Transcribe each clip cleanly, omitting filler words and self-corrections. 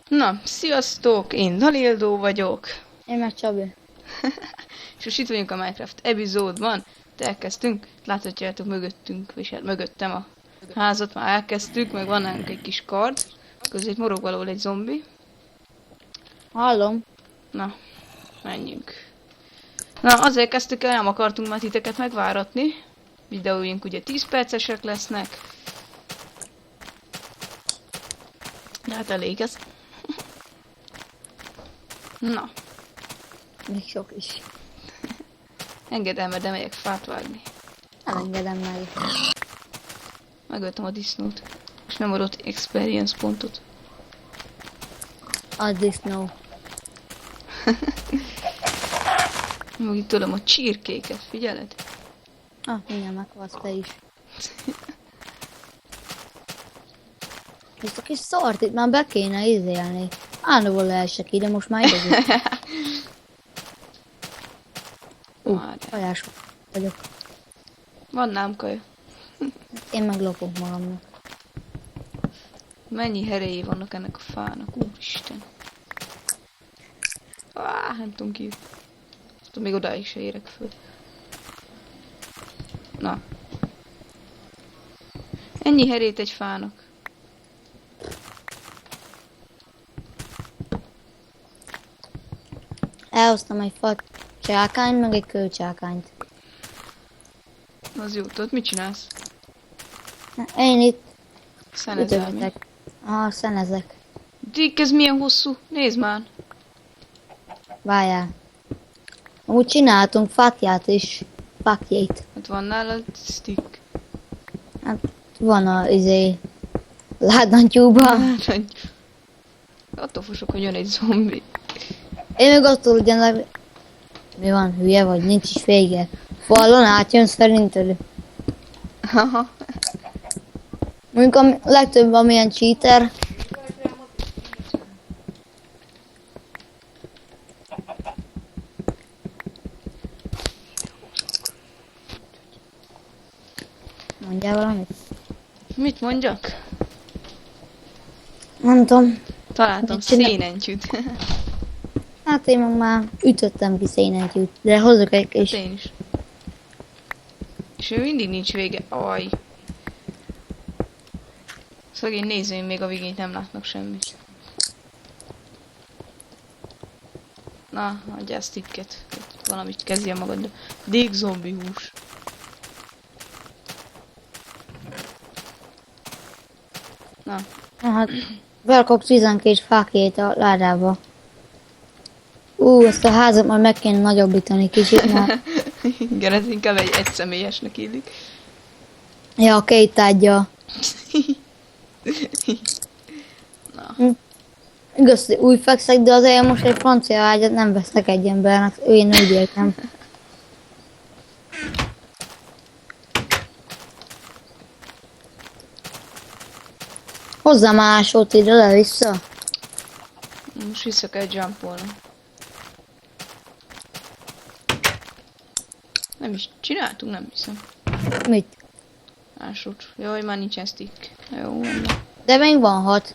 Na, sziasztok, én Dalildó vagyok. Én meg Csabi. És most itt vagyunk a Minecraft epizódban. Elkezdtünk, láthatjátok mögöttünk, és hát mögöttem a házat már elkezdtük, meg van nálunk egy kis kard. Között morog valahol egy zombi. Hallom. Na, menjünk. Na, azért kezdtük el, nem akartunk már titeket megváratni. Videóink ugye 10 percesek lesznek. De hát elég ez. Na, Még sok is. engedelmed, de megyek fát vágni. Nem engedem meg. Megöltem a disznót. És nem adott experience pontot. A disznó. Meg itt tőlem a csirkéket, figyeled? Mindjárt meghalsz te is. Ezt a kis szart itt már be kéne izélni. Állandóan leesek ide, most már idegül. Várjál. Kajás vagyok. Van nám kaja. Én meg lopok magamnak. Mennyi heréi vannak ennek a fának, úristen. Nem tudom ki. Tudom, még odáig se érek föl. Na. Ennyi herét egy fának. Elhoztam egy fa csákányt, meg egy kőcsákányt. Az jó, tudod, mit csinálsz? Én itt Szenezel mi? ütögetek. Szenezek. Dick, ez milyen hosszú? Nézd már. Várjál. Úgy csináltunk fakját is. Fakjét. Hát van nálad stick. Hát van a ládanytyúban. Attól fosok, hogy jön egy zombi. Én meg attól ugyanak... Mi van, hülye vagy? Nincs is vége. Falon átjön szerinted. Haha. Mondjuk a legtöbb amilyen cheater. Mondjál valamit? Mit mondjak? Nem tudom. Találtam Mit csinál- szénentyűt. Hát én meg már ütöttem ki szénentyűt. De hozok egy kis... Én is. És ő mindig nincs vége. Aj. Szegény nézőim még a végényt nem látnak semmit. Na, adjál sticket. Valamit kezdje magad. Dég zombi hús. Na, Hát belkap 12 fákjét a ládába. Ezt a házat már meg kéne nagyobbítani kicsit, mert... igen, ez inkább egy egyszemélyesnek illik. Ja, a két ágya. Igaz, hogy úgy fekszek, de azért most egy francia ágyat nem veszek egy embernek. Én úgy értem. Hozzá másot ide le-vissza. Most vissza kell jumpolnom. Nem is csináltunk, nem hiszem. Mit? Másod. Jaj, már nincsen stick. Jó, van. De még van 6.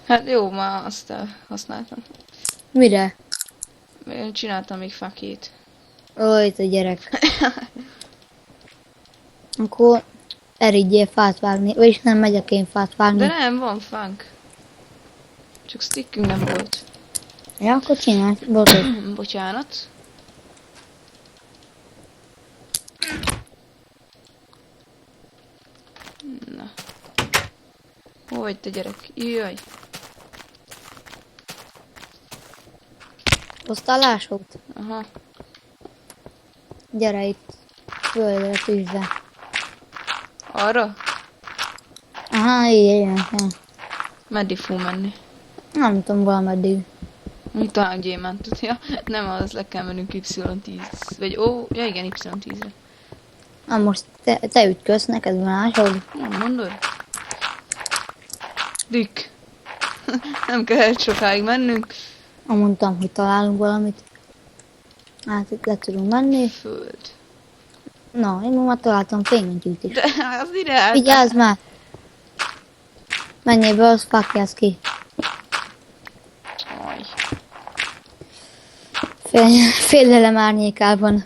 Hát jó, már azt használtam. Mire? Én csináltam még fakét. Ó, te gyerek. Akkor erigyél fát vágni. Vagyis nem megyek én fát vágni. De nem, van fánk. Csak stickünk nem volt. Ja, akkor csinálj. Bocsánat. Bocsánat. Na. Hogy te gyerek? Jaj. Hoztál ásót? Aha. Gyere itt. Földre tűzbe. Arra? Aha, igen. Meddig fog menni? Nem tudom, valameddig. Mit talán gyémántot, ja? Nem, az le kell mennünk Y10. Vagy ja igen, Y10-re. Na most te ütközz, neked van ásód. Nem mondod? Dick. Nem kell sokáig mennünk. Mondtam, hogy találunk valamit. Hát itt le tudunk menni. Föld. Na, én már találtam fényentyűt is. De az ide Vigyázz már! Menjél be, az fakjász ki. Félelem árnyékában.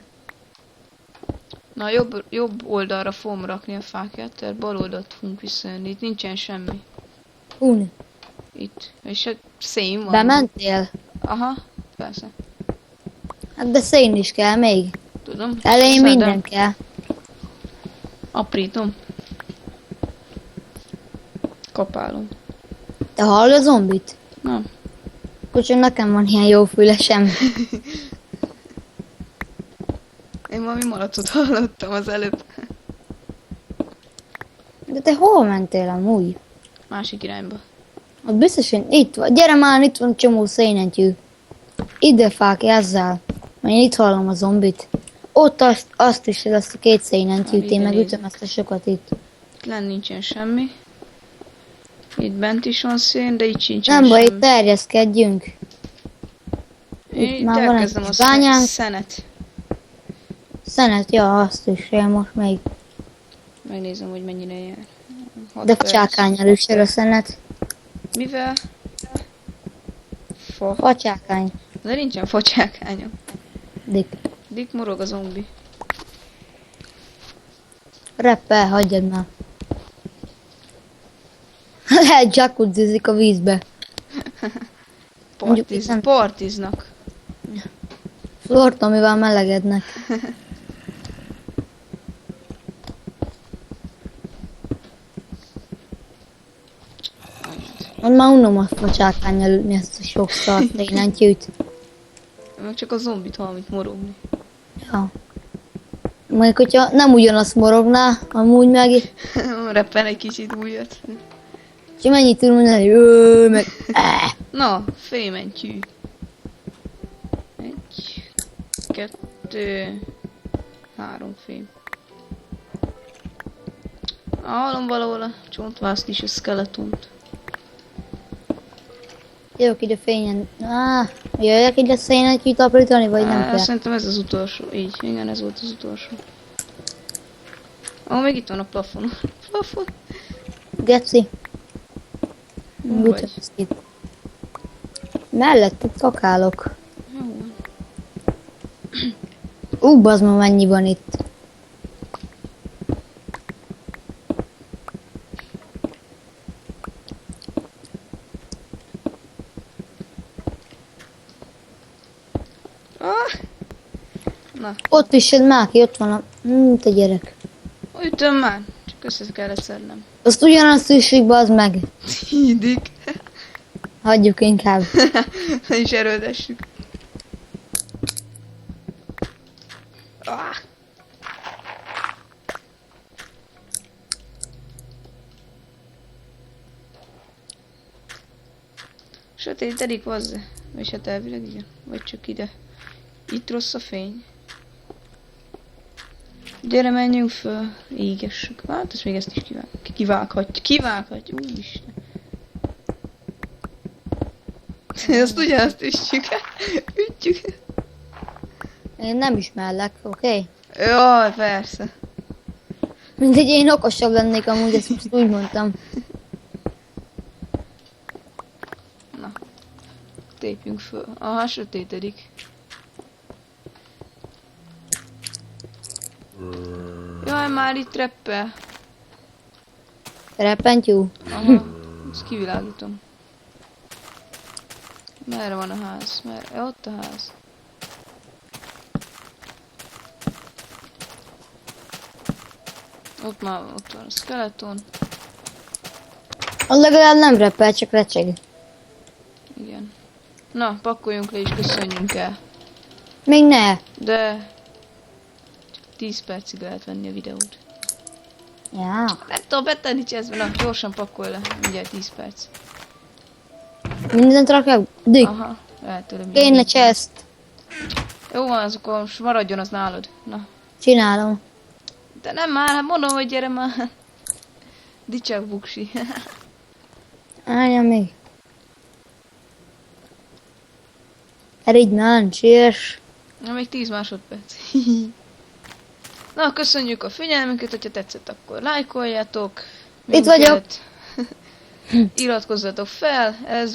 Na, jobb oldalra fogom rakni a fákját, tehát bal oldalt fogunk visszajönni. Itt nincsen semmi. Hun, Itt. És hát szén van. bementél? Aha, persze. Hát de szén is kell még. Tudom. Elején Szedem. minden kell. Aprítom. Kapálom. Te hallod a zombit? Nem. Akkor csak nekem van ilyen jó fülesem. Én valami malacot hallottam az előbb. De te hol mentél amúgy? Másik irányba. Ott biztos, hogy itt van. Gyere már, itt van csomó szénentyű. Ide fákjázzál. Mert én itt hallom a zombit. Ott azt is, azt a két szénentyűt. Én ide megütöm nézek. ezt a sokat itt. Itt lenn nincsen semmi. Itt bent is van szén, de itt sincsen Nem baj, semmi. itt terjeszkedjünk. Én itt itt már van egy elkezdem kis a bányánk. szenet. Szenet, ja, azt is én most még. Megnézem, hogy mennyire jár. 6 De perc. facsákányal is a szenet. Mivel? Fa. Facsákány. De nincsen facsákányom. Dik. Dik morog a zombi. Reppel, hagyjad már. Lehet jacuzzizik a vízbe. Mondjuk itt nem- Partiznak. Flort, amivel melegednek. Mondd már unom a facsákányjal ütni ezt a sok szart, lényentyűt. Meg csak a zombit valamit morogni. Ja. Mondjuk, hogyha nem ugyanazt morogná, amúgy meg, Reppen egy kicsit újat. és mennyit tud mondani, meg Na, fémentyű. 1, 2, 3 fém. Hallom valahol a csontvászt is a skeletont. Jövök ide fényen. Jöjjek ide szénentyűt aprítani, vagy nem kell? Szerintem ez az utolsó. Így, igen, ez volt az utolsó. Még itt van a plafon. Plafon. Geci. Hol Ütöm vagy? ezt itt. Mellett kakálok. Jó van. Bazd ma mennyi van itt. Ah! Na, Ott is egy máki, ott van a... te gyerek. ütöm már. Csak össze kellett szednem. Azt ugyanazt üssük, bazd meg. Hídik. Hagyjuk inkább. Ne is erőltessük. Ah! Sötétedik, vazze. Vagy hát elvileg igen. Vagy csak ide. Itt rossz a fény. Gyere, menjünk föl. Égessük. Hát, ezt még ezt is kivághatjuk. Kivághatjuk. Úristen. Ezt ugyanazt üssük. Ütjük. Én nem ismerlek, oké? Jaj, persze. Mindegy, én okosabb lennék amúgy, ezt most úgy mondtam. Na. Tépjünk föl. Aha, sötétedik. Jaj, már itt reppel. Repentyú. Aha, ezt kivilágítom. Merre van a ház? Merre? Ott a ház. Ott már ott van a skeleton. Az legalább nem repel, csak recseg. Igen. Na, pakoljunk le és köszönjünk el. Még ne. De... csak 10 percig lehet venni a videót. Ja. Nem tudom betenni cseszbe, na gyorsan pakolj le. Mindjárt 10 perc. Mindent rakjak? Dik. Aha, lehet tőle Kéne mindent. chest. Jó van, az akkor most maradjon az nálad. Na. Csinálom. De nem már, hát mondom, hogy gyere már. Dicsak buksi. Állja még. Erigy már, cheers. Na, még 10 másodperc. Na, köszönjük a figyelmünket, hogyha tetszett, akkor lájkoljátok. Itt vagyok. Iratkozzatok fel, ez